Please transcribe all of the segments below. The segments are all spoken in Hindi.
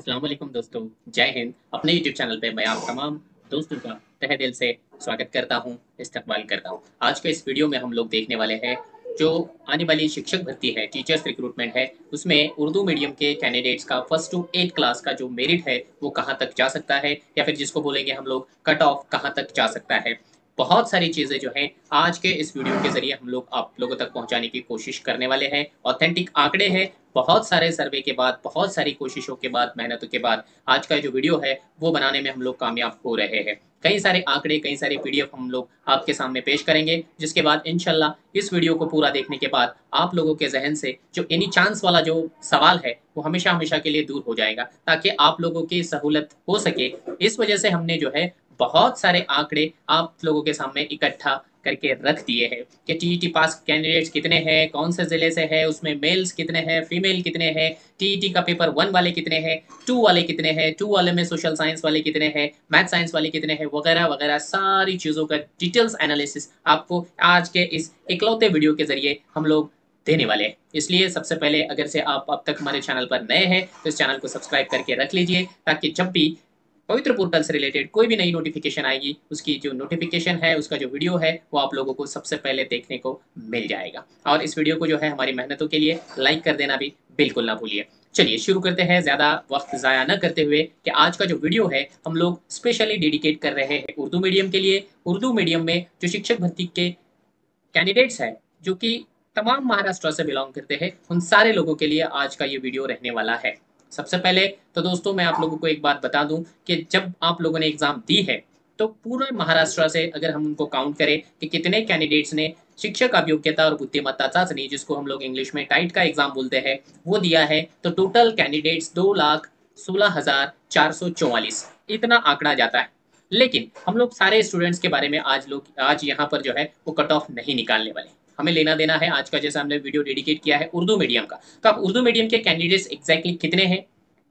अस्सलाम वालेकुम दोस्तों, जय हिंद। अपने यूट्यूब चैनल पे मैं आप तमाम दोस्तों का तहे दिल से स्वागत करता हूँ, इस्तकबाल करता हूँ। आज के इस वीडियो में हम लोग देखने वाले हैं जो आने वाली शिक्षक भर्ती है, टीचर्स रिक्रूटमेंट है, उसमें उर्दू मीडियम के कैंडिडेट्स का फर्स्ट टू 8 क्लास का जो मेरिट है वो कहाँ तक जा सकता है, या फिर जिसको बोलेंगे हम लोग कट ऑफ कहाँ तक जा सकता है। बहुत सारी चीज़ें जो हैं आज के इस वीडियो के ज़रिए हम लोग आप लोगों तक पहुँचाने की कोशिश करने वाले हैं। ऑथेंटिक आंकड़े हैं, बहुत सारे सर्वे के बाद, बहुत सारी कोशिशों के बाद, मेहनतों के बाद आज का जो वीडियो है वो बनाने में हम लोग कामयाब हो रहे हैं। कई सारे आंकड़े, कई सारे पीडीएफ हम लोग आपके सामने पेश करेंगे, जिसके बाद इंशाल्लाह इस वीडियो को पूरा देखने के बाद आप लोगों के ज़हन से जो एनी चांस वाला जो सवाल है वो हमेशा हमेशा के लिए दूर हो जाएगा, ताकि आप लोगों की सहूलत हो सके। इस वजह से हमने जो है बहुत सारे आंकड़े आप लोगों के सामने इकट्ठा करके रख दिए हैं कि टीईटी पास कैंडिडेट्स कितने हैं, कौन से जिले से है, उसमें मेल्स कितने हैं, फीमेल कितने हैं, टीईटी का पेपर 1 वाले कितने हैं, 2 वाले कितने हैं, 2 वाले में सोशल साइंस वाले कितने हैं, मैथ साइंस वाले कितने हैं, वगैरह वगैरह सारी चीज़ों का डिटेल्स एनालिसिस आपको आज के इस इकलौते वीडियो के जरिए हम लोग देने वाले हैं। इसलिए सबसे पहले अगर से आप अब तक हमारे चैनल पर नए हैं तो इस चैनल को सब्सक्राइब करके रख लीजिए, ताकि जब भी पवित्र पोर्टल से रिलेटेड कोई भी नई नोटिफिकेशन आएगी, उसकी जो नोटिफिकेशन है, उसका जो वीडियो है वो आप लोगों को सबसे पहले देखने को मिल जाएगा। और इस वीडियो को जो है हमारी मेहनतों के लिए लाइक कर देना भी बिल्कुल ना भूलिए। चलिए शुरू करते हैं, ज़्यादा वक्त ज़ाया न करते हुए, कि आज का जो वीडियो है हम लोग स्पेशली डेडिकेट कर रहे हैं उर्दू मीडियम के लिए। उर्दू मीडियम में जो शिक्षक भर्ती के कैंडिडेट्स हैं जो कि तमाम महाराष्ट्र से बिलोंग करते हैं, उन सारे लोगों के लिए आज का ये वीडियो रहने वाला है। सबसे पहले तो दोस्तों मैं आप लोगों को एक बात बता दूं कि जब आप लोगों ने एग्जाम दी है तो पूरे महाराष्ट्र से अगर हम उनको काउंट करें कि कितने कैंडिडेट्स ने शिक्षक अभियोग्यता और बुद्धिमत्ता चाशनी, जिसको हम लोग इंग्लिश में टाइट का एग्जाम बोलते हैं, वो दिया है, तो टोटल कैंडिडेट्स 2,16,444 इतना आंकड़ा जाता है। लेकिन हम लोग सारे स्टूडेंट्स के बारे में आज यहाँ पर जो है वो कट ऑफ नहीं निकालने वाले। हमें लेना देना है आज का, जैसे हमने वीडियो डेडिकेट किया है उर्दू मीडियम का, तो अब उर्दू मीडियम के कैंडिडेट्स एग्जैक्टली कितने हैं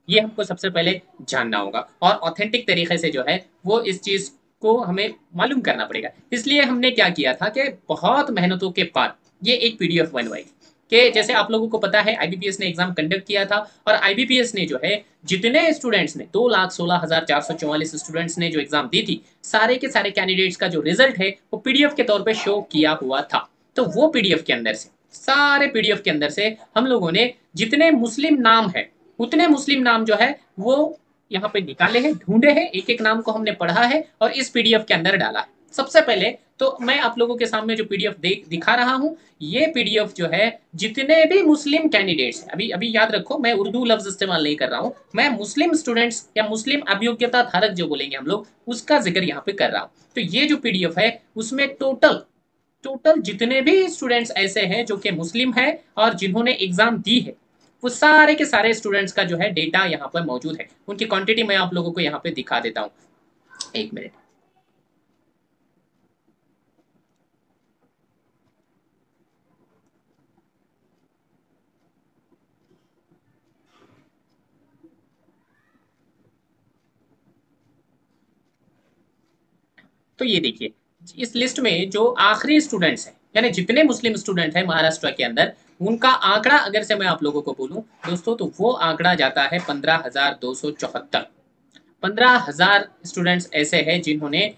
ये हमको सबसे पहले जानना होगा, और ऑथेंटिक तरीके से जो है वो इस चीज को हमें मालूम करना पड़ेगा। इसलिए हमने क्या किया था कि बहुत मेहनतों के बाद ये एक पीडीएफ बनवाई कि जैसे आप लोगों को पता है आईबीपीएस ने एग्जाम कंडक्ट किया था, और आईबीपीएस ने जो है जितने स्टूडेंट्स ने 2,16,444 स्टूडेंट्स ने जो एग्जाम दी थी, सारे के सारे कैंडिडेट्स का जो रिजल्ट है वो पीडीएफ के तौर पे शो किया हुआ था। तो वो पीडीएफ के अंदर से, सारे पीडीएफ के अंदर से हम लोगों ने जितने मुस्लिम नाम है उतने मुस्लिम नाम जो है वो यहाँ पे निकाले हैं, ढूंढे हैं, एक एक नाम को हमने पढ़ा है और इस पीडीएफ के अंदर डाला है। सबसे पहले तो मैं आप लोगों के सामने जो पीडीएफ दिखा रहा हूँ, ये पीडीएफ जो है जितने भी मुस्लिम कैंडिडेट्स, अभी अभी याद रखो मैं उर्दू लफ्ज इस्तेमाल नहीं कर रहा हूँ, मैं मुस्लिम स्टूडेंट्स या मुस्लिम अभियोग्यता धारक जो बोलेंगे हम लोग, उसका जिक्र यहाँ पे कर रहा हूँ। तो ये जो पीडीएफ है उसमें टोटल टोटल जितने भी स्टूडेंट्स ऐसे हैं जो कि मुस्लिम है और जिन्होंने एग्जाम दी है, वो सारे के सारे स्टूडेंट्स का जो है डेटा यहाँ पर मौजूद है। उनकी क्वांटिटी मैं आप लोगों को यहाँ पे दिखा देता हूँ, एक मिनट। तो ये देखिए, इस लिस्ट में जो आखिरी स्टूडेंट्स हैं, यानी जितने मुस्लिम स्टूडेंट हैं महाराष्ट्र के अंदर, उनका आंकड़ा अगर से मैं आप लोगों को बोलूं दोस्तों, तो वो आंकड़ा जाता है 15,274। 15,000 स्टूडेंट्स ऐसे हैं जिन्होंने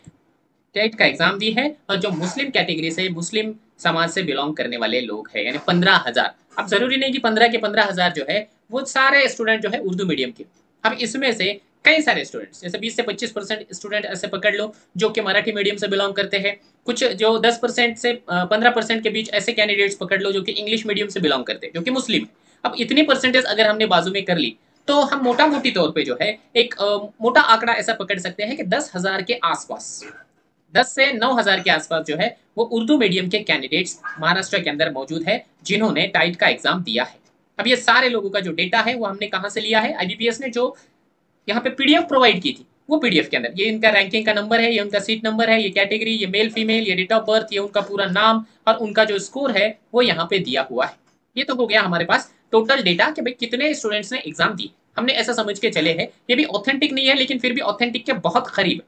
टेट का एग्जाम दी है, और जो मुस्लिम कैटेगरी से, मुस्लिम समाज से बिलोंग करने वाले लोग हैं, यानी 15,000। अब जरूरी नहीं कि 15 के 15,000 जो है वो सारे स्टूडेंट जो है उर्दू मीडियम के। अब इसमें से कई सारे स्टूडेंट्स, जैसे 20 से 25% स्टूडेंट ऐसे पकड़ लो जो कि मराठी मीडियम से बिलोंग करते हैं, कुछ जो 10% से 15% के बीच ऐसे कैंडिडेट्स पकड़ लो जो कि इंग्लिश मीडियम से बिलोंग करते हैं, जो कि मुस्लिम। अब इतनी परसेंटेज अगर हमने बाजू में कर ली तो हम मोटा मोटी तौर पे जो है एक मोटा आंकड़ा ऐसा पकड़ सकते हैं कि 10,000 के आसपास, 10 से 9,000 के आसपास जो है वो उर्दू मीडियम के कैंडिडेट्स महाराष्ट्र के अंदर मौजूद है जिन्होंने टाइट का एग्जाम दिया है। अब ये सारे लोगों का जो डेटा है वो हमने कहाँ से लिया है, आईबीपीएस ने जो यहाँ पे पीडीएफ प्रोवाइड की थी वो पीडीएफ के अंदर, ये इनका रैंकिंग का नंबर है, ये उनका सीट नंबर है, ये कैटेगरी, ये मेल फीमेल, ये डेट ऑफ बर्थ, ये उनका पूरा नाम और उनका जो स्कोर है वो यहाँ पे दिया हुआ है। ये तो हो गया हमारे पास टोटल डेटा कि भाई कितने स्टूडेंट्स ने एग्जाम दी। हमने ऐसा समझ के चले हैं, ये भी ऑथेंटिक नहीं है लेकिन फिर भी ऑथेंटिक के बहुत करीब।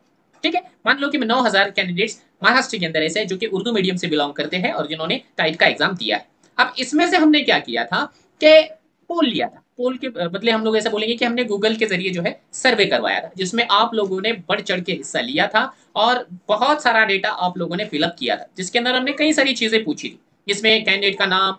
ठीक है, मान लो कि 9,000 कैंडिडेट्स महाराष्ट्र के अंदर ऐसे हैं जो कि उर्दू मीडियम से बिलोंग करते हैं और जिन्होंने टाइट का एग्जाम दिया है। अब इसमें से हमने क्या किया था कि पोल लिया था। पोल के बदले हम लोग ऐसा बोलेंगे कि हमने गूगल के जरिए जो है सर्वे करवाया था, जिसमें आप लोगों ने बढ़ चढ़ के हिस्सा लिया था और बहुत सारा डेटा आप लोगों ने फिलअप किया था, जिसके अंदर हमने कई सारी चीजें पूछी थी, जिसमें कैंडिडेट का नाम,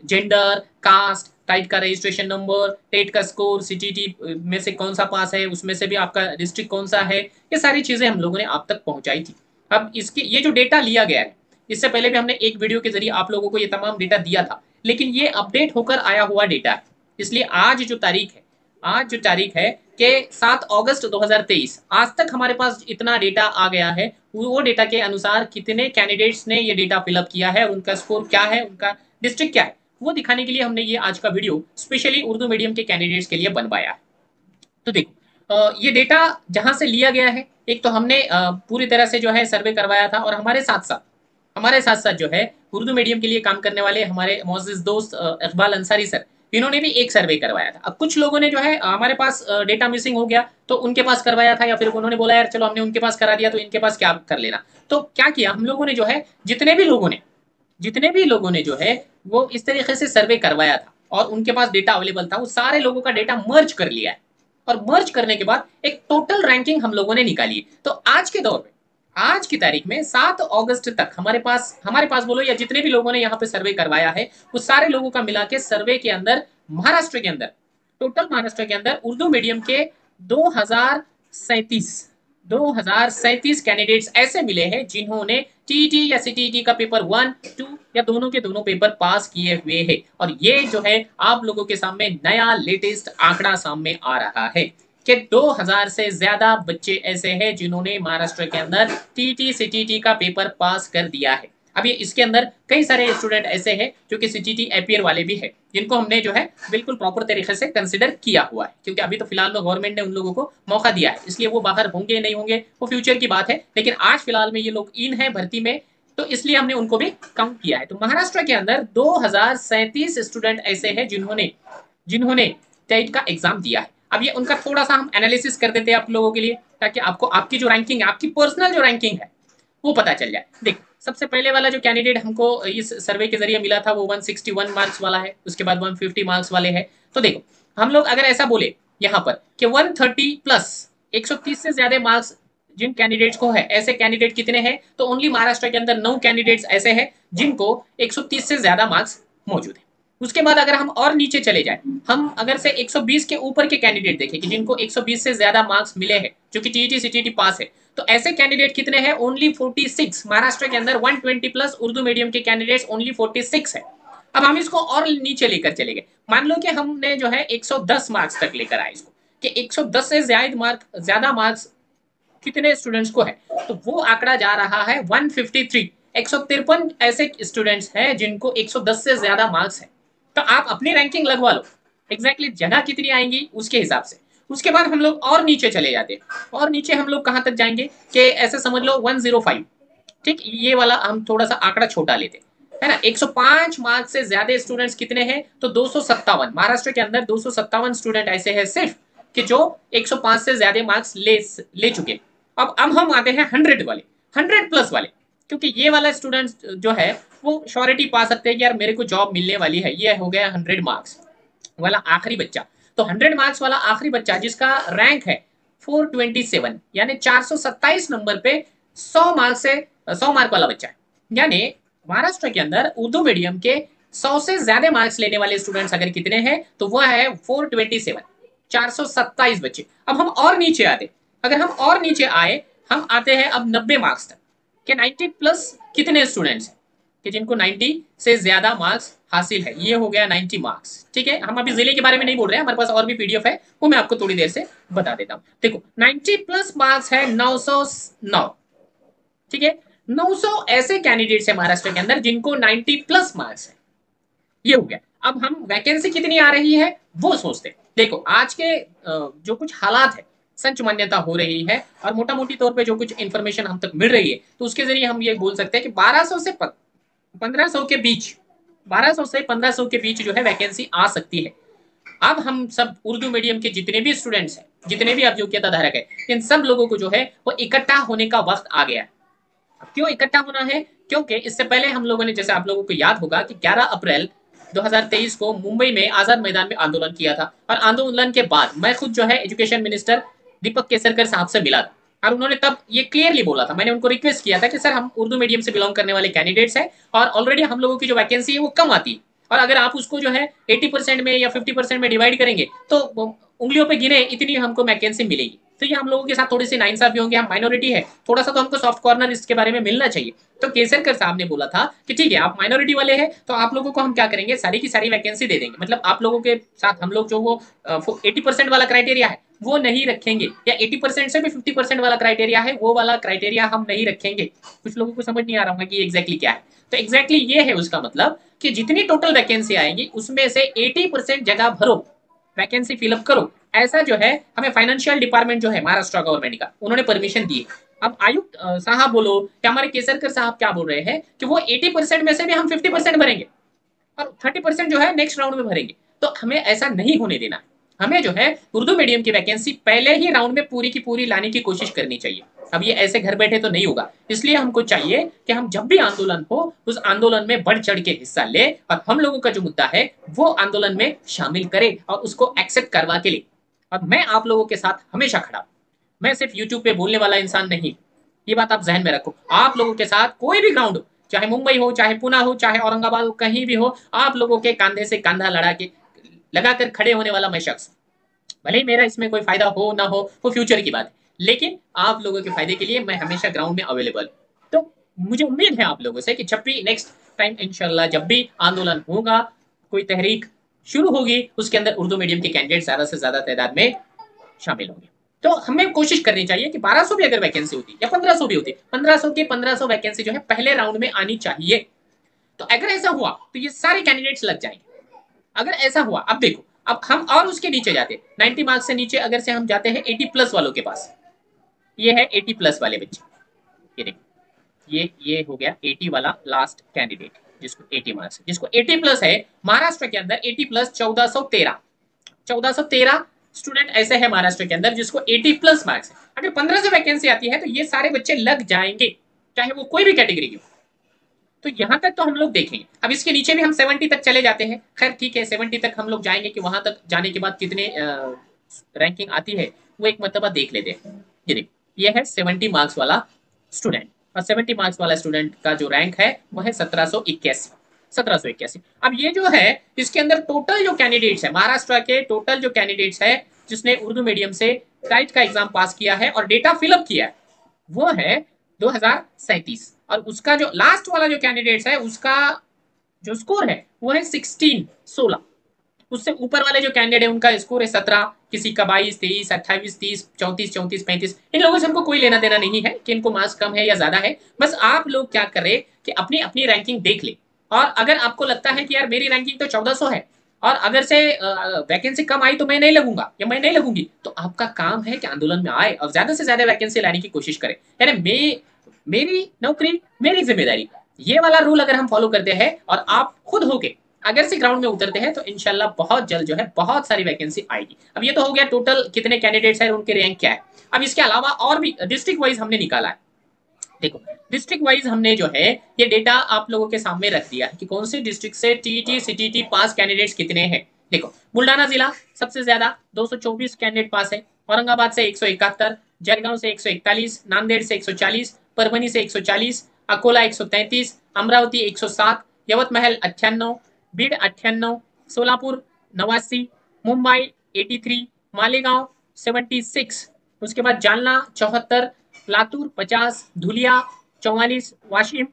जेंडर, कास्ट, टाइप का रजिस्ट्रेशन नंबर, टेट का स्कोर, सीटीटी में से कौन सा पास है, उसमें से भी आपका डिस्ट्रिक्ट कौन सा है, ये सारी चीजें हम लोगों ने आप तक पहुंचाई थी। अब इसके ये जो डेटा लिया गया है, इससे पहले भी हमने एक वीडियो के जरिए आप लोगों को ये तमाम डेटा दिया था, लेकिन ये अपडेट होकर आया हुआ डेटा है। इसलिए आज जो तारीख है कि 7 अगस्त 2023, आज तक हमारे पास इतना डेटा आ गया है, वो डेटा के अनुसार कितने कैंडिडेट्स ने ये डेटा फिलअप किया है और उनका स्कोर क्या है, उनका डिस्ट्रिक्ट क्या है, वो दिखाने के लिए हमने ये आज का वीडियो स्पेशली उर्दू मीडियम के कैंडिडेट्स के लिए बनवाया है। तो देखो, ये डेटा जहां से लिया गया है, एक तो हमने पूरी तरह से जो है सर्वे करवाया था, और हमारे साथ साथ जो है उर्दू मीडियम के लिए काम करने वाले हमारे मोअज़्ज़िज़ दोस्त इकबाल अंसारी सर, इन्होंने भी एक सर्वे करवाया था। अब कुछ लोगों ने जो है हमारे पास डेटा मिसिंग हो गया तो उनके पास करवाया था, या फिर उन्होंने बोला यार चलो हमने उनके पास करा दिया तो इनके पास क्या कर लेना। तो क्या किया हम लोगों ने जो है, जितने भी लोगों ने जो है वो इस तरीके से सर्वे करवाया था और उनके पास डेटा अवेलेबल था, वो सारे लोगों का डेटा मर्ज कर लिया है, और मर्ज करने के बाद एक टोटल रैंकिंग हम लोगों ने निकाली है। तो आज के दौर में, आज की तारीख में 7 अगस्त तक हमारे पास बोलो या जितने भी लोगों ने यहाँ पे सर्वे करवाया है, वो सारे लोगों का मिला के सर्वे के अंदर टोटल महाराष्ट्र के अंदर उर्दू मीडियम के 2037 2037 कैंडिडेट्स ऐसे मिले हैं जिन्होंने टीईटी या सीटीईटी का पेपर 1, 2 या दोनों के दोनों पेपर पास किए हुए हैं। और ये जो है आप लोगों के सामने नया लेटेस्ट आंकड़ा सामने आ रहा है कि 2000 से ज्यादा बच्चे ऐसे हैं जिन्होंने महाराष्ट्र के अंदर टीटी सीटीटी का पेपर पास कर दिया है। अब ये इसके अंदर कई सारे स्टूडेंट ऐसे हैं जो कि सीटीटी एपीयर वाले भी है, जिनको हमने जो है बिल्कुल प्रॉपर तरीके से कंसिडर किया हुआ है, क्योंकि अभी तो फिलहाल में गवर्नमेंट ने उन लोगों को मौका दिया है, इसलिए वो बाहर होंगे नहीं होंगे वो फ्यूचर की बात है, लेकिन आज फिलहाल में ये लोग इन है भर्ती में, तो इसलिए हमने उनको भी काउंट किया है। तो महाराष्ट्र के अंदर 2037 स्टूडेंट ऐसे हैं जिन्होंने टेट का एग्जाम दिया है। अब ये उनका थोड़ा सा हम एनालिसिस कर देते हैं आप लोगों के लिए, ताकि आपको आपकी जो रैंकिंग है, आपकी पर्सनल जो रैंकिंग है वो पता चल जाए। देख, सबसे पहले वाला जो कैंडिडेट हमको इस सर्वे के जरिए मिला था वो 161 मार्क्स वाला है, उसके बाद 150 मार्क्स वाले है। तो देखो, हम लोग अगर ऐसा बोले यहाँ पर कि 130 प्लस 130 से ज्यादा मार्क्स जिन कैंडिडेट्स को है, ऐसे कैंडिडेट कितने हैं, तो ओनली महाराष्ट्र के अंदर 9 कैंडिडेट्स ऐसे हैं जिनको 130 से ज्यादा मार्क्स मौजूद है। उसके बाद अगर हम और नीचे चले जाए, हम अगर से 120 के ऊपर के कैंडिडेट देखें कि जिनको 120 से ज्यादा मार्क्स मिले हैं, जो कि टीईटी सीटीटी पास है, तो ऐसे कैंडिडेट कितने हैं, ओनली 46। महाराष्ट्र के अंदर 120 प्लस उर्दू मीडियम के कैंडिडेट्स ओनली 46 है। अब हम इसको और नीचे लेकर चले गए, मान लो कि हमने जो है 110 मार्क्स तक लेकर आए इसको, कि 110 से ज्यादा मार्क्स कितने स्टूडेंट्स को है, तो वो आंकड़ा जा रहा है 153। 153 ऐसे स्टूडेंट्स हैं जिनको 110 से ज्यादा मार्क्स है। तो आप अपनी रैंकिंग लगवा लो, एग्जैक्टली जगह कितनी आएंगी उसके हिसाब से। उसके बाद हम लोग और नीचे चले जाते हैं, और नीचे हम लोग कहां तक जाएंगे कि ऐसे समझ लो 105। ठीक, ये वाला हम थोड़ा सा आंकड़ा छोटा लेते है ना। 105 मार्क्स से ज्यादा स्टूडेंट्स कितने हैं, तो 257। महाराष्ट्र के अंदर 257 स्टूडेंट ऐसे हैं सिर्फ कि जो 105 से ज्यादा मार्क्स ले चुके। अब हम आते हैं 100 वाले, 100 प्लस वाले, क्योंकि ये वाला स्टूडेंट जो है वो श्योरिटी पा सकते हैं कि यार मेरे को जॉब मिलने वाली है। ये हो गया 100 मार्क्स वाला आखिरी बच्चा। तो 100 मार्क्स वाला आखिरी बच्चा जिसका रैंक है 427, यानी 427 नंबर पे 100 मार्क वाला बच्चा है। यानी महाराष्ट्र के अंदर उर्दू मीडियम के 100 से ज्यादा मार्क्स लेने वाले स्टूडेंट्स अगर कितने हैं, तो वो है 427, 427 बच्चे। अब हम और नीचे आते, अगर हम और नीचे आए, हम आते हैं अब 90 मार्क्स तक, कि 90 प्लस कितने स्टूडेंट्स हैं कि जिनको 90 से ज्यादा मार्क्स हासिल है। ये हो गया 90 मार्क्स। ठीक है, हम अभी जिले के बारे में नहीं बोल रहे हैं, हमारे पास और भी पीडीएफ है, वो मैं आपको थोड़ी देर से बता देता हूं। देखो, 90 प्लस मार्क्स है 909। ठीक है, 900 ऐसे कैंडिडेट्स है महाराष्ट्र के अंदर जिनको 90 प्लस मार्क्स है। ये हो गया। अब हम वैकेंसी कितनी आ रही है वो सोचते हैं। देखो, आज के जो कुछ हालात है, संच मान्यता हो रही है, और मोटा मोटी तौर पे जो कुछ इन्फॉर्मेशन हम तक मिल रही है, तो उसके जरिए हम ये बोल सकते हैं कि 1200 से 1500 के बीच, 1200 से 1500 के बीच जो है वैकेंसी आ सकती है। अब हम सब उर्दू मीडियम के जितने भी स्टूडेंट्स हैं, जितने भी अब योग्यता धारक है, इन सब लोगों को जो है वो इकट्ठा होने का वक्त आ गया है। अब क्यों इकट्ठा होना है, क्योंकि इससे पहले हम लोगों ने, जैसे आप लोगों को याद होगा कि 11 अप्रैल 2023 को मुंबई में आजाद मैदान में आंदोलन किया था, और आंदोलन के बाद मैं खुद जो है एजुकेशन मिनिस्टर दीपक केसरकर साहब से मिला था, और उन्होंने तब ये क्लियरली बोला था, मैंने उनको रिक्वेस्ट किया था कि सर हम उर्दू मीडियम से बिलोंग करने वाले कैंडिडेट्स हैं, और ऑलरेडी हम लोगों की जो वैकेंसी है वो कम आती है, और अगर आप उसको जो है 80% में या 50% में डिवाइड करेंगे तो उंगलियों पे गिने इतनी हमको वैकेंसी मिलेगी। तो ये हम लोगों के साथ थोड़ी सी नाइंसाफी होंगे, हम माइनॉरिटी है, थोड़ा सा तो हमको सॉफ्ट कॉर्नर इसके बारे में मिलना चाहिए। तो केसरकर साहब ने बोला था कि ठीक है, आप माइनॉरिटी वाले हैं तो आप लोगों को हम क्या करेंगे, सारी की सारी वैकेंसी दे देंगे, मतलब आप लोगों के साथ हम लोग जो वो 80% वाला क्राइटेरिया है वो नहीं रखेंगे, या 80% से भी 50% वाला क्राइटेरिया है वो वाला क्राइटेरिया हम नहीं रखेंगे। कुछ लोगों को समझ नहीं आ रहा होगा कि एग्जैक्टली क्या है। तो एग्जैक्टली ये है उसका मतलब कि जितनी टोटल वैकेंसी आएगी उसमें से 80% जगह भरो, वैकेंसी फिलअप करो। ऐसा जो है हमें फाइनेंशियल डिपार्टमेंट जो है महाराष्ट्र गवर्नमेंट का, उन्होंने परमिशन दी है। अब आयुक्त साहब बोलो कि हमारे केसरकर साहब क्या बोल रहे हैं कि वो 80% में से भी हम 50% भरेंगे और 30% जो है नेक्स्ट राउंड में भरेंगे। तो हमें ऐसा नहीं होने देना। हमें जो है उर्दू मीडियम की वैकेंसी पहले ही राउंड में पूरी की पूरी लाने की कोशिश करनी चाहिए। अब ये ऐसे घर बैठे तो नहीं होगा, इसलिए हमको चाहिए कि हम जब भी आंदोलन हो उस आंदोलन में बढ़ चढ़ के हिस्सा ले, और हम लोगों का जो मुद्दा है वो आंदोलन में शामिल करे और उसको एक्सेप्ट करवा के ले। और मैं आप लोगों के साथ हमेशा खड़ा, मैं सिर्फ यूट्यूब पे बोलने वाला इंसान नहीं, ये बात आप जहन में रखो। आप लोगों के साथ कोई भी ग्राउंड हो, चाहे मुंबई हो, चाहे पुणे हो, चाहे औरंगाबाद हो, कहीं भी हो, आप लोगों के कंधे से कंधा लड़ा के लगाकर खड़े होने वाला मैं शख्स। भले ही मेरा इसमें कोई फायदा हो ना हो वो फ्यूचर की बात है, लेकिन आप लोगों के फायदे के लिए मैं हमेशा ग्राउंड में अवेलेबल। तो मुझे उम्मीद है आप लोगों से कि जब भी नेक्स्ट टाइम इंशाल्लाह जब भी आंदोलन होगा, कोई तहरीक शुरू होगी, उसके अंदर उर्दू मीडियम के कैंडिडेट ज्यादा से ज्यादा तादाद में शामिल होंगे। तो हमें कोशिश करनी चाहिए कि 1200 भी अगर वैकेंसी होती या 1500 भी होती, 1500 की 1500 वैकेंसी जो है पहले राउंड में आनी चाहिए। तो अगर ऐसा हुआ तो ये सारे कैंडिडेट्स लग जाएंगे। अगर ऐसा हुआ, अब देखो, अब हम और उसके नीचे जाते, 90 मार्क्स से नीचे अगर से हम जाते हैं 80 प्लस वालों के पास, ये है 80 प्लस वाले बच्चे, ये देखो, ये हो गया 80 वाला लास्ट कैंडिडेट जिसको 80 मार्क्स, जिसको 80 प्लस है महाराष्ट्र के अंदर 80 प्लस 1413 स्टूडेंट ऐसे हैं महाराष्ट्र के अंदर जिसको 80 प्लस मार्क्स है। अगर 15 से वैकेंसी आती है तो ये सारे बच्चे लग जाएंगे, चाहे वो कोई भी कैटेगरी की हो। तो यहां तक तो हम लोग देखेंगे। अब इसके नीचे भी हम 70 तक चले जाते हैं, खैर ठीक है 70 तक हम लोग जाएंगे, कि वहां तक जाने के बाद कितने रैंकिंग आती है वो एक मरतबा देख लेते हैं। ये देखिए, ये है 70 मार्क्स वाला स्टूडेंट, और 70 मार्क्स वाला स्टूडेंट का जो रैंक है वो है 1781। अब ये जो है इसके अंदर टोटल जो कैंडिडेट्स है महाराष्ट्र के, टोटल जो कैंडिडेट्स है जिसने उर्दू मीडियम से टाइट का एग्जाम पास किया है और डेटा फिलअप किया है वो है 2037, और उसका जो लास्ट वाला जो कैंडिडेट्स है उसका जो स्कोर है वो है 16 उससे ऊपर वाले जो कैंडिडेट है उनका स्कोर है 17, किसी का 22, 23, 28, 30, 34, 34, 35। इन लोगों से हमको कोई लेना देना नहीं है कि इनको मार्क्स कम है या ज्यादा है। बस आप लोग क्या करें कि अपनी अपनी रैंकिंग देख ले, और अगर आपको लगता है कि यार मेरी रैंकिंग तो 1400 है और अगर से वैकेंसी कम आई तो मैं नहीं लगूंगा या मैं नहीं लगूंगी, तो आपका काम है कि आंदोलन में आए और ज्यादा से ज्यादा वैकेंसी लाने की कोशिश करें। यानी मेरी नौकरी मेरी जिम्मेदारी, ये वाला रूल अगर हम फॉलो करते हैं और आप खुद होके अगर से ग्राउंड में उतरते हैं तो इंशाल्लाह बहुत जल्द जो है बहुत सारी वैकेंसी आएगी। अब ये तो हो गया टोटल कितने कैंडिडेट्स हैं, उनके रैंक क्या है। अब इसके अलावा और भी डिस्ट्रिक्ट वाइज हमने निकाला है। देखो, डिस्ट्रिक्ट वाइज हमने जो है ये डेटा आप लोगों के सामने रख दिया है कि कौन से डिस्ट्रिक्ट से टीईटी सीटीटी पास कैंडिडेट्स कितने हैं। देखो, बुल्डाना जिला सबसे ज्यादा 224 कैंडिडेट पास है, औरंगाबाद से 171, जलगांव से 141, नांदेड़ से 140, परभणी से 140, अकोला 133, अमरावती 107, यवतमहल 98, बीड 98, सोलापुर 89, मुंबई 83, मालेगांव 76, उसके बाद जालना 74, लातूर 50, धुलिया 44, वाशिम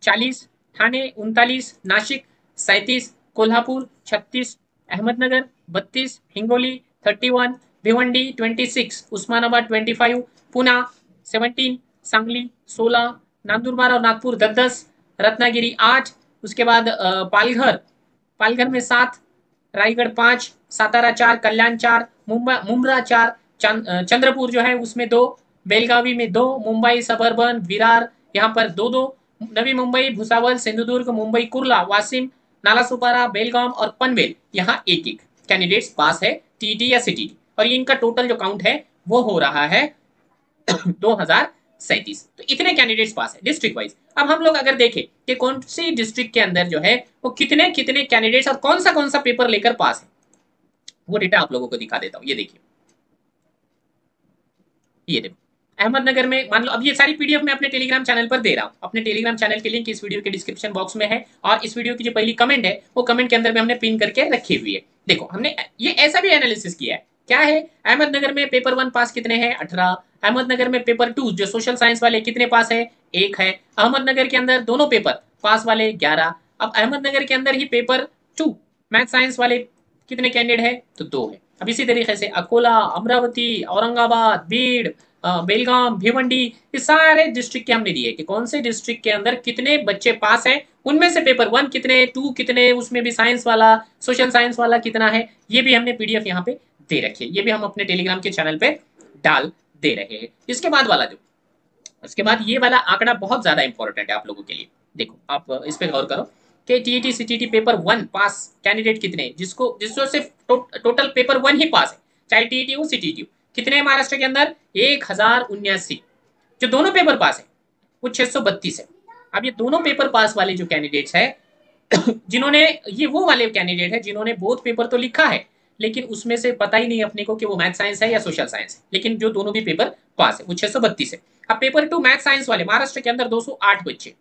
40, ठाणे 39, नाशिक 37, कोल्हापुर 36, अहमदनगर 32, हिंगोली 31, भिवंडी 26, उस्मानाबाद 25, पुना 17, सांगली 16, नंदुरबार और नागपुर 10, रत्नागिरी 8, उसके बाद पालघर में 7, रायगढ़ 5, सातारा 4, कल्याण 4, मुंब्रा 4, चंद्रपुर जो है उसमें 2, बेलगावी में 2, मुंबई सबर्बन विरार यहाँ पर 2-2, नवी मुंबई, भुसावल, सिंधुदुर्ग, मुंबई कुर्ला, वासिम, नालासोपारा, बेलगाम और पनवेल यहाँ एक एक कैंडिडेट्स पास है टीटी या सीटीटी, और इनका टोटल जो काउंट है वो हो रहा है 2000 37। तो इतने कैंडिडेट्स पास है डिस्ट्रिक्ट वाइज। अब हम लोग अगर देखें कि कौन सी डिस्ट्रिक्ट के अंदर जो है वो कितने कितने कैंडिडेट्स और कौन सा पेपर लेकर पास है, वो डेटा आप लोगों को दिखा देता हूं। ये देखिए, ये देखो अहमदनगर में मान लो, अब ये सारी पीडीएफ मैं अपने टेलीग्राम चैनल पर दे रहा हूँ। अपने टेलीग्राम चैनल की लिंक इस वीडियो के डिस्क्रिप्शन बॉक्स में है, और इस वीडियो की जो पहली कमेंट है वो कमेंट के अंदर भी हमने पिन करके रखी हुई है। देखो हमने ये ऐसा भी एनालिसिस किया है। क्या है, अहमदनगर में पेपर 1 पास कितने हैं, 18। अहमदनगर में पेपर 2 जो सोशल साइंस वाले कितने पास है, 1 है। अहमदनगर के अंदर दोनों पेपर पास वाले 11। अब अहमदनगर के अंदर ही पेपर 2 मैथ साइंस वाले कितने कैंडिडेट है, तो 2 है। अब इसी तरीके से अकोला, अमरावती, औरंगाबाद, बीड़, बेलगाम, भिवंडी, ये सारे डिस्ट्रिक्ट के हमने दिए कि कौन से डिस्ट्रिक्ट के अंदर कितने बच्चे पास हैं, उनमें से पेपर 1 कितने, 2 कितने, उसमें भी साइंस वाला, सोशल साइंस वाला कितना है, ये भी हमने पीडीएफ यहाँ पे दे रखी है। ये भी हम अपने टेलीग्राम के चैनल पे डाल दे रहे हैं। इसके बाद वाला जो, उसके बाद ये वाला आंकड़ा बहुत ज्यादा इंपॉर्टेंट है आप लोगों के लिए। देखो आप इस पे गौर करो कि टीईटी सीटीटी पेपर 1 पास कैंडिडेट कितने, जिसको सिर्फ टोटल पेपर 1 ही पास है, चाहे टीईटी हो सीटीटी हो, कितने हैं महाराष्ट्र के अंदर, 1079। जो दोनों पेपर पास है वो 632 है। अब ये दोनों पेपर पास वाले जो कैंडिडेट्स है जिन्होंने, ये वो वाले कैंडिडेट है जिन्होंने बोथ पेपर तो लिखा है, लेकिन उसमें से पता ही नहीं अपने को कि वो मैथ साइंस है या सोशल साइंस है, लेकिन जो दोनों भी पेपर पास है वो 632 है। अब पेपर 2 मैथ साइंस वाले महाराष्ट्र के अंदर 208 बच्चे,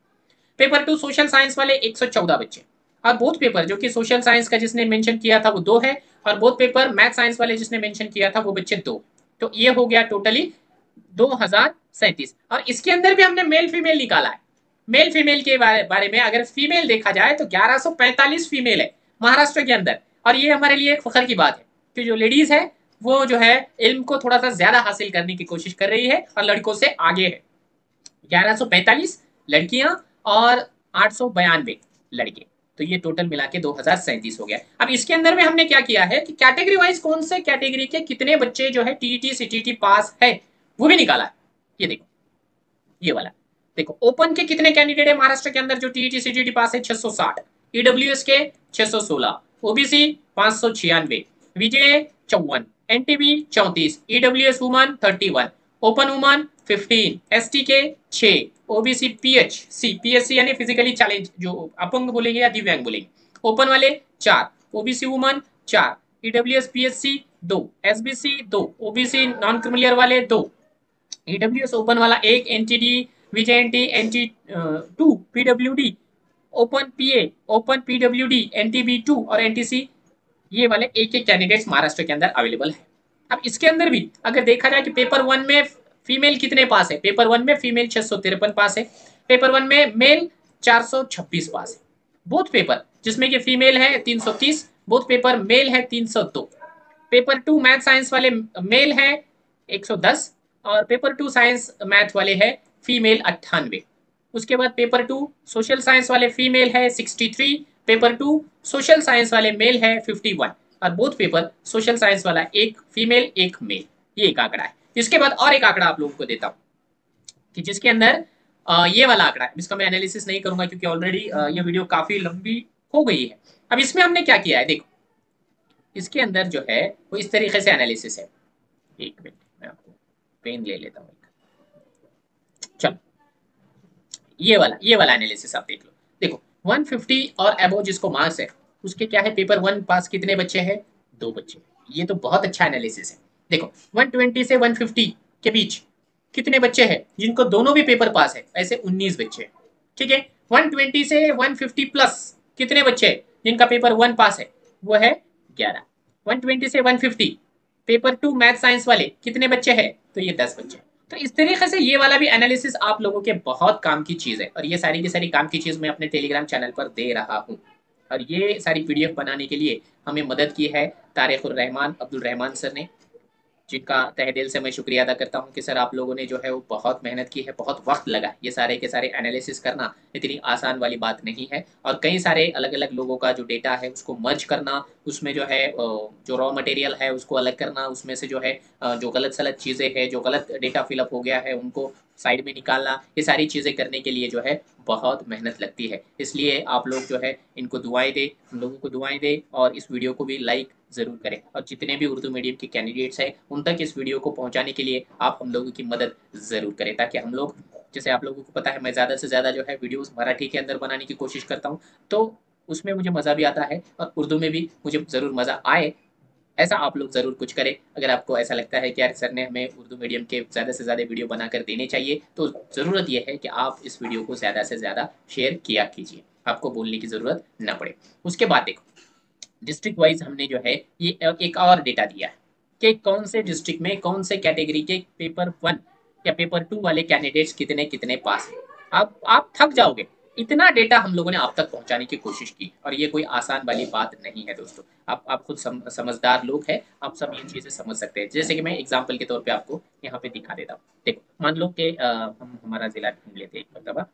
पेपर 2 सोशल साइंस वाले 114 बच्चे, और बोथ पेपर जो कि सोशल साइंस का जिसने मेंशन किया था वो 2 है, और बोथ पेपर मैथ साइंस वाले जिसने मेंशन किया था वो बच्चे 2। तो ये हो गया टोटली 2037। और इसके अंदर भी हमने मेल फीमेल निकाला है। मेल फीमेल के बारे में अगर फीमेल देखा जाए तो 1145 फीमेल है महाराष्ट्र के अंदर, और ये हमारे लिए एक फख्र की बात है कि जो लेडीज है वो जो है इल्म को थोड़ा सा ज्यादा हासिल करने की कोशिश कर रही है और लड़कों से आगे है। 1145 लड़कियां और 892 लड़के, तो ये टोटल मिला के 2037 हो गया। अब इसके अंदर में हमने क्या किया है कि कैटेगरी वाइज कौन से कैटेगरी के कितने बच्चे जो है टीईटी सीटीटी पास है वो भी निकाला है। ये देखो, ये वाला देखो, ओपन के कितने कैंडिडेट है महाराष्ट्र के अंदर जो टीईटी सीटीटी पास है, 660। ईडब्ल्यूएस के 616, ओबीसी 596, विजय 54, NTB 34, EWS woman 31, open woman 15, ST के 6, ओबीसी पीएचसी यानी फिजिकली चैलेंज जो अपंग बोलेंगे या दिव्यांग बोलेंगे, ओपन वाले 4, OBC woman 4, EWS PHC 2, SBC 2, OBC non creamy layer वाले 2, ईडब्ल्यूएस ओपन वाला 1, एनटीडी, विजय एनटी, एनटी 2, पीडब्ल्यूडी, ओपन पीए, ओपन पीडब्ल्यूडी, एनटीबी 2 और एनटीसी, ये वाले एक एक कैंडिडेट्स महाराष्ट्र के अंदर अवेलेबल है। अब इसके अंदर भी अगर देखा जाए कि पेपर 1 में फीमेल कितने पास है, पेपर 1 में फीमेल 653 पास है, पेपर 1 में मेल 426 पास है, बोथ पेपर जिसमें कि फीमेल है 330, बोथ पेपर मेल है 302, पेपर 2 मैथ साइंस वाले मेल है 110, और पेपर 2 साइंस मैथ वाले है फीमेल 98। उसके बाद पेपर 2 सोशल साइंस वाले फीमेल है 63, पेपर 2 सोशल साइंस वाले मेल है 51, और बोथ पेपर सोशल साइंस वाला एक फीमेल एक मेल। ये एक आंकड़ा है। इसके बाद और एक आंकड़ा आप लोगों को देता हूं कि जिसके अंदर ये वाला आंकड़ा है, इसका मैं एनालिसिस नहीं करूंगा क्योंकि ऑलरेडी ये वीडियो काफी लंबी हो गई है। अब इसमें हमने क्या किया है, देखो इसके अंदर जो है वो इस तरीके से एनालिसिस है। एक मिनट मैं आपको पेन ले लेता हूँ। चलो ये वाला एनालिसिस आप देख लो। देखो 150 और अबव जिसको मार्क्स है उसके क्या है, पेपर 1 पास कितने बच्चे हैं, 2 बच्चे। ये तो बहुत अच्छा एनालिसिस है। देखो 120 से 150 के बीच कितने बच्चे हैं जिनको दोनों भी पेपर पास है, ऐसे 19 बच्चे। ठीक है, 120 से 150 प्लस कितने बच्चे जिनका पेपर 1 पास है, वो है 11। 120 से 150 पेपर 2 मैथ साइंस वाले कितने बच्चे हैं, तो ये 10 बच्चे। तो इस तरीके से ये वाला भी एनालिसिस आप लोगों के बहुत काम की चीज है, और ये सारी की सारी काम की चीज मैं अपने टेलीग्राम चैनल पर दे रहा हूँ। और ये सारी पीडीएफ बनाने के लिए हमें मदद की है तारिकुर रहमान अब्दुल रहमान सर ने, जिनका तहे दिल से मैं शुक्रिया अदा करता हूं कि सर आप लोगों ने जो है वो बहुत मेहनत की है, बहुत वक्त लगा है। ये सारे के सारे एनालिसिस करना इतनी आसान वाली बात नहीं है, और कई सारे अलग अलग लोगों का जो डेटा है उसको मर्ज करना, उसमें जो है जो रॉ मटेरियल है उसको अलग करना, उसमें से जो है जो गलत सलत चीज़ें हैं, जो गलत डेटा फिलअप हो गया है उनको साइड में निकालना, ये सारी चीज़ें करने के लिए जो है बहुत मेहनत लगती है। इसलिए आप लोग जो है इनको दुआएं दें, हम लोगों को दुआएं दें और इस वीडियो को भी लाइक ज़रूर करें। और जितने भी उर्दू मीडियम के कैंडिडेट्स हैं उन तक इस वीडियो को पहुंचाने के लिए आप हम लोगों की मदद ज़रूर करें, ताकि हम लोग, जैसे आप लोगों को पता है मैं ज़्यादा से ज़्यादा जो है वीडियोस मराठी के अंदर बनाने की कोशिश करता हूँ, तो उसमें मुझे मज़ा भी आता है और उर्दू में भी मुझे ज़रूर मज़ा आए। ऐसा आप लोग ज़रूर कुछ करें। अगर आपको ऐसा लगता है कि यार सर ने हमें उर्दू मीडियम के ज़्यादा से ज़्यादा वीडियो बनाकर देने चाहिए, तो ज़रूरत यह है कि आप इस वीडियो को ज़्यादा से ज़्यादा शेयर किया कीजिए, आपको बोलने की ज़रूरत ना पड़े। उसके बाद देखो, डिस्ट्रिक्ट वाइज हमने जो है ये एक और डेटा दिया है कि कौन से डिस्ट्रिक्ट में कौन से कैटेगरी के पेपर 1 या पेपर 2 वाले कैंडिडेट्स कितने कितने पास हैं। आप थक जाओगे, इतना डेटा हम लोगों ने आप तक पहुंचाने की कोशिश की, और ये कोई आसान वाली बात नहीं है दोस्तों। आप खुद समझदार लोग हैं, आप सब ये चीज़ें समझ सकते हैं। जैसे कि मैं एग्जाम्पल के तौर पे आपको यहाँ पे दिखा देता हूँ। देखो, मान लो कि हम हमारा जिला ढूंढ लेते हैं एक मरतबा,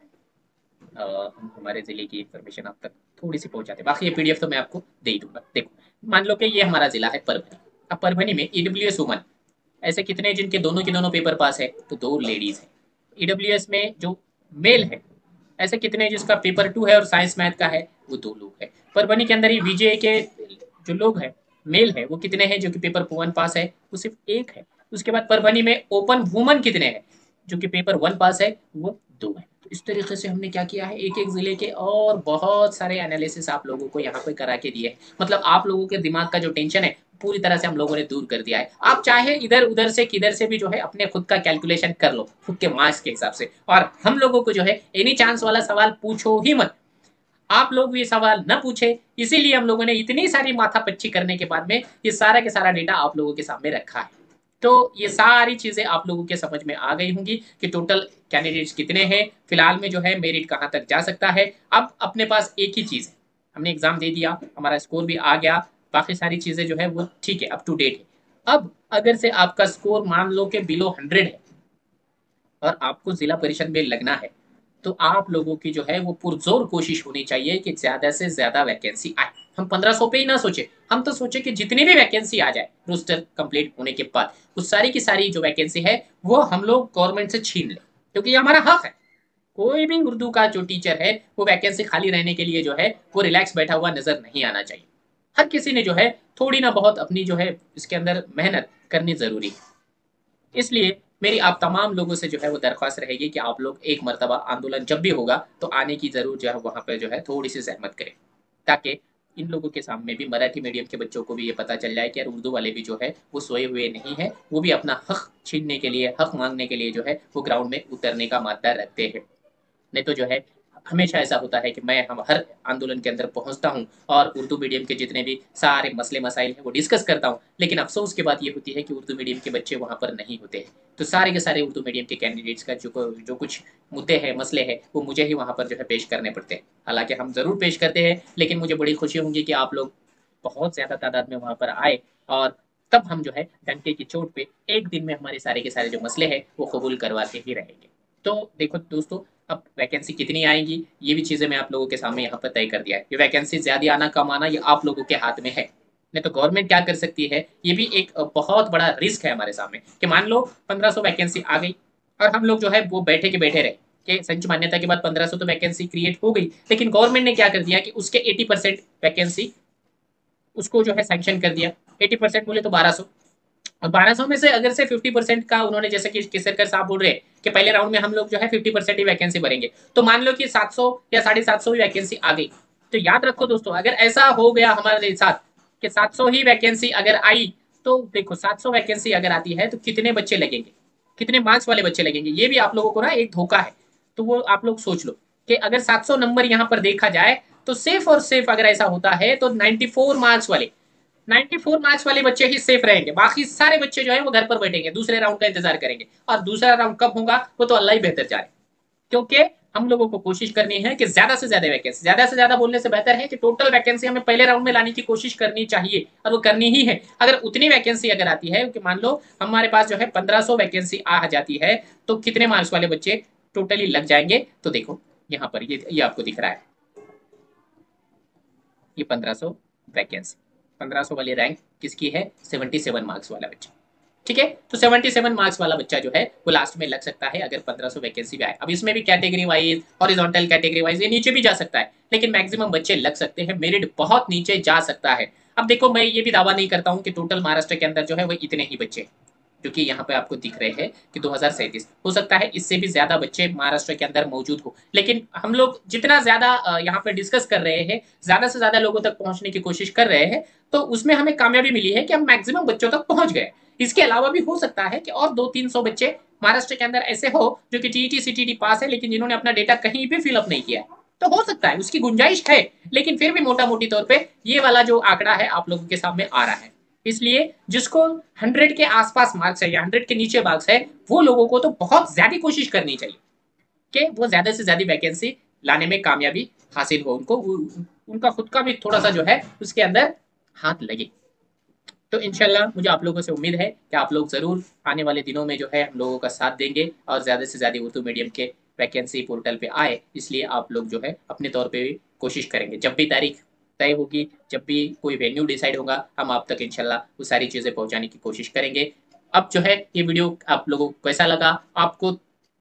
हम हमारे ज़िले की इन्फॉर्मेशन आप तक थोड़ी-सी पहुँचाते हैं। बाकी ये पीडीएफ तो मैं आपको दे ही दूँगा। देखो, मान लो कि ये हमारा ज़िला है परभनी। अब परभनी में ईडब्ल्यूएस वुमन ऐसे कितने हैं जिनके दोनों के दोनों पेपर पास है? तो 2 लेडीज़ हैं। ईडब्ल्यूएस में जो मेल है, ऐसे कितने हैं जिसका पेपर 2 है और साइंस मैथ का है? वो 2 लोग हैं। परभनी के अंदर ही वीजेए के जो लोग हैं, मेल है, वो कितने हैं जो कि पेपर 1 पास है? वो सिर्फ़ 1 है। उसके बाद परभनी में ओपन वुमन कितने हैं? जो कि पेपर 1 पास है, वो 2 है। तो इस तरीके से हमने क्या किया है, एक-एक ज़िले के और बहुत सारे एनालिसिस आप लोगों को यहाँ पे करा के दिए हैं। मतलब आप लोगों के दिमाग का जो टेंशन है, पूरी तरह से हम लोगों ने दूर कर दिया है। आप चाहे इधर-उधर से किधर से भी जो है अपने खुद का कैलकुलेशन कर लो, खुद के मार्क्स के हिसाब से, और हम लोगों को जो है एनी चांस वाला सवाल पूछो ही मत। आप लोग ये सवाल न पूछे, इसीलिए हम लोगों ने इतनी सारी माथापच्ची करने के बाद में ये सारा के सारा डेटा आप लोगों के सामने रखा है। तो ये सारी चीजें आप लोगों के समझ में आ गई होंगी कि टोटल कैंडिडेट्स कितने हैं, फिलहाल में जो है मेरिट कहाँ तक जा सकता है। अब अपने पास एक ही चीज है, हमने एग्जाम दे दिया, हमारा स्कोर भी आ गया, बाकी सारी चीजें जो है वो ठीक है, अप टू डेट है। अब अगर से आपका स्कोर मान लो कि बिलो 100 है और आपको जिला परिषद में लगना है, तो आप लोगों की जो है वो पुरजोर कोशिश होनी चाहिए कि ज्यादा से ज्यादा वैकेंसी आए। हम 1500 पे ही ना सोचे, हम तो सोचे कि जितनी भी वैकेंसी आ जाए रोस्टर कंप्लीट होने के बाद, उस सारी की सारी जो वैकेंसी है वो हम लोग गवर्नमेंट से छीन लें, क्योंकि ये हमारा हक है। कोई भी उर्दू का जो टीचर है वो वैकेंसी खाली रहने के लिए जो है वो रिलैक्स बैठा हुआ नजर नहीं आना चाहिए। हर किसी ने जो है थोड़ी ना बहुत अपनी जो है इसके अंदर मेहनत करनी जरूरी है। इसलिए मेरी आप तमाम लोगों से जो है वो दरख्वास्त रहेगी कि आप लोग एक मरतबा आंदोलन जब भी होगा तो आने की ज़रूर जो है वहाँ पे जो है थोड़ी सी ज़हमत करें, ताकि इन लोगों के सामने भी, मराठी मीडियम के बच्चों को भी ये पता चल जाए कि यार उर्दू वाले भी जो है वो सोए हुए नहीं है, वो भी अपना हक छीनने के लिए, हक मांगने के लिए जो है वो ग्राउंड में उतरने का मादा रखते हैं। नहीं तो जो है हमेशा ऐसा होता है कि मैं हम हर आंदोलन के अंदर पहुंचता हूं और उर्दू मीडियम के जितने भी सारे मसले मसाइल हैं वो डिस्कस करता हूं, लेकिन अफसोस की बात ये होती है कि उर्दू मीडियम के बच्चे वहां पर नहीं होते हैं। तो सारे के सारे उर्दू मीडियम के कैंडिडेट्स का जो कुछ मुद्दे हैं, मसले हैं, वो मुझे ही वहां पर जो है पेश करने पड़ते हैं। हालांकि हम जरूर पेश करते हैं, लेकिन मुझे बड़ी खुशी होगी कि आप लोग बहुत ज्यादा तादाद में वहां पर आए, और तब हम जो है डंके की चोट पे एक दिन में हमारे सारे के सारे जो मसले हैं वो कबूल करवाते ही रहेंगे। तो देखो दोस्तों, अब वैकेंसी कितनी आएगी ये भी चीजें मैं आप लोगों के सामने यहाँ पर तय कर दिया है। ये वैकेंसी ज्यादा आना कम आना ये आप लोगों के हाथ में है। नहीं तो गवर्नमेंट क्या कर सकती है, ये भी एक बहुत बड़ा रिस्क है हमारे सामने, कि मान लो 1500 वैकेंसी आ गई और हम लोग जो है वो बैठे के बैठे रहे कि संच मान्यता के बाद 1500 तो वैकेंसी क्रिएट हो गई, लेकिन गवर्नमेंट ने क्या कर दिया कि उसके 80% वैकेंसी उसको जो है सैंक्शन कर दिया। 80% बोले तो 1200, और 1200 में से अगर से 50% का उन्होंने, जैसे कि केसरकर साहब बोल रहे हैं कि पहले राउंड में हम लोग जो है 50% ही वैकेंसी भरेंगे, तो मान लो कि 700 या 750 ही वैकेंसी आ गई। तो याद रखो दोस्तों, अगर ऐसा हो गया हमारे साथ कि 700 ही वैकेंसी अगर आई, तो देखो 700 वैकेंसी अगर आती है तो कितने बच्चे लगेंगे, कितने मार्क्स वाले बच्चे लगेंगे, ये भी आप लोगों को ना एक धोखा है। तो वो आप लोग सोच लो कि अगर 700 नंबर यहाँ पर देखा जाए तो सिर्फ और सिर्फ अगर ऐसा होता है तो 94 मार्क्स वाले, 94 मार्क्स वाले बच्चे ही सेफ रहेंगे, बाकी सारे बच्चे जो है वो घर पर बैठेंगे, दूसरे राउंड का इंतजार करेंगे। और दूसरा राउंड कब होगा वो तो अल्लाह ही बेहतर जाने, क्योंकि हम लोगों को कोशिश करनी है कि ज्यादा से ज्यादा वैकेंसी, ज्यादा से ज्यादा बोलने से बेहतर है कि टोटल वैकेंसी हमें पहले राउंड में लाने की कोशिश करनी चाहिए, और वो करनी ही है। अगर उतनी वैकेंसी अगर आती है कि मान लो हमारे पास जो है 1500 वैकेंसी आ जाती है, तो कितने मार्क्स वाले बच्चे टोटली लग जाएंगे। तो देखो यहाँ पर ये आपको दिख रहा है, ये 1500 वैकेंसी, 1500 वाली रैंक किसकी है? 77 मार्क्स वाला बच्चा। ठीक है, तो 77 मार्क्स वाला बच्चा जो है वो लास्ट में लग सकता है अगर 1500 वैकेंसी भी आए। अब इसमें भी category wise, horizontal category wise ये नीचे भी जा सकता है, लेकिन मैक्सिमम बच्चे लग सकते हैं, मेरिट बहुत नीचे जा सकता है। अब देखो, मैं ये भी दावा नहीं करता हूँ कि टोटल महाराष्ट्र के अंदर जो है वो इतने ही बच्चे, क्योंकि यहाँ पे आपको दिख रहे हैं कि 2037 हो सकता है इससे भी ज्यादा बच्चे महाराष्ट्र के अंदर मौजूद हो, लेकिन हम लोग जितना ज्यादा यहाँ पे डिस्कस कर रहे हैं, ज्यादा से ज्यादा लोगों तक पहुंचने की कोशिश कर रहे हैं, तो उसमें हमें कामयाबी मिली है कि हम मैक्सिमम बच्चों तक पहुंच गए। इसके अलावा भी हो सकता है कि और 200-300 बच्चे महाराष्ट्र के अंदर ऐसे हो जो कि टीईटी सीटीटी पास है, लेकिन जिन्होंने अपना डेटा कहीं भी फिलअप नहीं किया है, तो हो सकता है, उसकी गुंजाइश है। लेकिन फिर भी मोटा मोटी तौर पे ये वाला जो आंकड़ा है आप लोगों के सामने आ रहा है। इसलिए जिसको 100 के आसपास मार्क्स है या 100 के नीचे मार्क्स है, वो लोगों को तो बहुत ज्यादा कोशिश करनी चाहिए कि वो ज्यादा से ज्यादा वैकेंसी लाने में कामयाबी हासिल हो, उनको उनका खुद का भी थोड़ा सा जो है उसके अंदर हाथ लगे। तो इंशाल्लाह मुझे आप लोगों से उम्मीद है कि आप लोग ज़रूर आने वाले दिनों में जो है हम लोगों का साथ देंगे और ज़्यादा से ज़्यादा उर्दू मीडियम के वैकेंसी पोर्टल पे आए, इसलिए आप लोग जो है अपने तौर पे भी कोशिश करेंगे। जब भी तारीख तय होगी, जब भी कोई वेन्यू डिसाइड होगा, हम आप तक इंशाल्लाह वो सारी चीज़ें पहुंचाने की कोशिश करेंगे। अब जो है ये वीडियो आप लोगों को कैसा लगा, आपको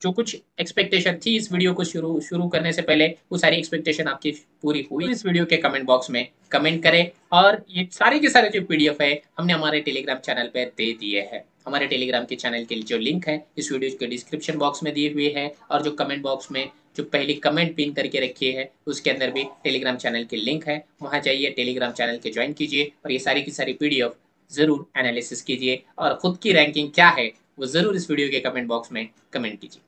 जो कुछ एक्सपेक्टेशन थी इस वीडियो को शुरू शुरू करने से पहले, वो सारी एक्सपेक्टेशन आपकी पूरी हुई? इस वीडियो के कमेंट बॉक्स में कमेंट करें। और ये सारे के सारे जो पीडीएफ है हमने हमारे टेलीग्राम चैनल पर दे दिए हैं। हमारे टेलीग्राम के चैनल के जो लिंक है इस वीडियो के डिस्क्रिप्शन बॉक्स में दिए हुए हैं, और जो कमेंट बॉक्स में जो पहली कमेंट पिन करके रखी है उसके अंदर भी टेलीग्राम चैनल के लिंक है, वहां जाइए, टेलीग्राम चैनल के ज्वाइन कीजिए और ये सारी की सारी पीडीएफ जरूर एनालिसिस कीजिए और खुद की रैंकिंग क्या है वो जरूर इस वीडियो के कमेंट बॉक्स में कमेंट कीजिए।